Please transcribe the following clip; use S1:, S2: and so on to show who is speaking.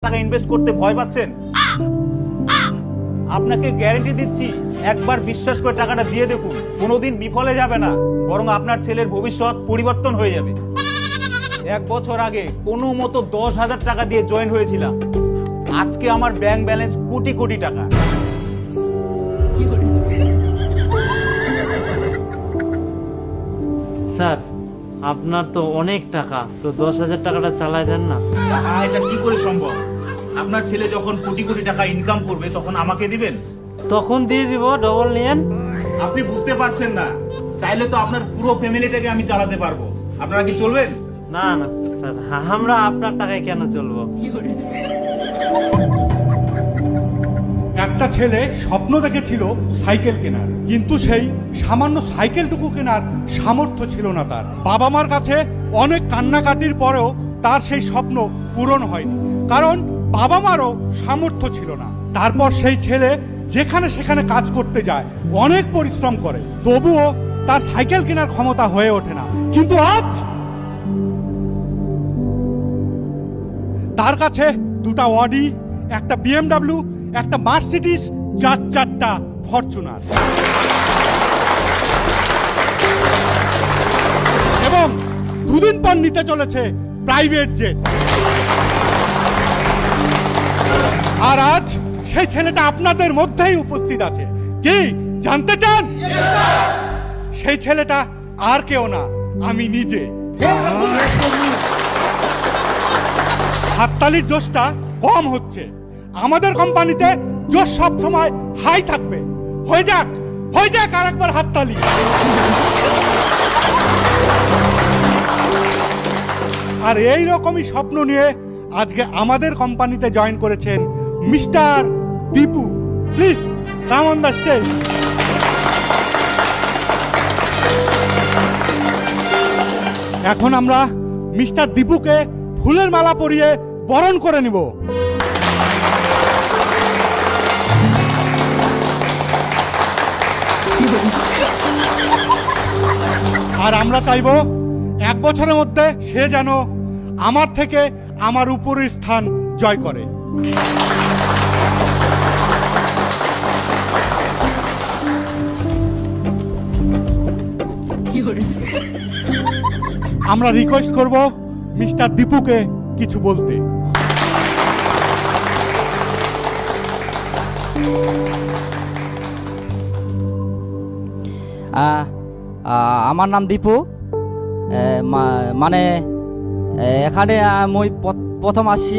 S1: টাকা ইনভেস্ট করতে ভয় পাচ্ছেন? আপনাকে গ্যারান্টি দিচ্ছি, একবার বিশ্বাস করে টাকাটা দিয়ে দেখুন, কোনোদিন বিফলে যাবে না, বরং আপনার ছেলের ভবিষ্যৎ পরিবর্তন হয়ে যাবে। 1 বছর আগে কোনো মতো 10,000 টাকা দিয়ে জয়েন হয়েছিলাম, আজকে আমার ব্যাংক ব্যালেন্স কোটি কোটি টাকা।
S2: স্যার, আপনার তো অনেক টাকা, তো 10,000 টাকাটা চালাই দেন না।
S1: এটা কি করে সম্ভব? আপনার ছেলে যখন কোটি কোটি টাকা ইনকাম করবে তখন আমাকে দিবেন?
S2: তখন দিয়ে দিব, ডবল নিয়েন।
S1: আপনি বুঝতে পারছেন না, চাইলে তো আপনার পুরো ফ্যামিলিটাকে আমি চালাতে পারবো। আপনারা কি চলবেন?
S2: না না স্যার, আমরা আপনার টাকায় কেন চলবো?
S3: একটা ছেলে স্বপ্ন দেখেছিল সাইকেল কেনার, কিন্তু সেই সামান্য সাইকেলটুকু কেনার সামর্থ্য ছিল না তার। বাবা মার কাছে অনেক কান্নাকাটির পরেও তার সেই স্বপ্ন পূরণ হয়নি, কারণ বাবা মারও সামর্থ্য ছিল না। তারপর সেই ছেলে যেখানে সেখানে কাজ করতে যায়, অনেক পরিশ্রম করে, তবুও তার সাইকেল কেনার ক্ষমতা হয়ে ওঠে না। কিন্তু আজ তার কাছে 2টা অডি, একটা BMW, একটা মার্সিডিজ, 4টা ফরচুনার এবং 2 দিন পর নিতে চলেছে প্রাইভেট জেট। আর আজ সেই ছেলেটা আপনাদের মধ্যেই উপস্থিত আছে। কি জানতে চান? সেই ছেলেটা আর কেউ না, আমি নিজে। হাততালির জোশটা কম হচ্ছে, আমাদের কোম্পানিতে জোশ সব সময় হাই থাকবে। হয়ে যাক আর একবার হাততালি। আর এই রকমই স্বপ্ন নিয়ে আজকে আমাদের কোম্পানিতে জয়েন করেছেন mister Dipu. Please come on the stage. এখন আমরা মিস্টার দীপুকে ফুলের মালা পরিয়ে বরণ করে নিব। আর আমরা চাইব 1 বছরের মধ্যে সে যেন আমার থেকে আমার উপরের স্থান জয় করে। আমরা রিকোয়েস্ট করব মিস্টার দীপুকে কিছু বলতে।
S4: আমার নাম দীপু। মানে এখানে আমি প্রথম আসছি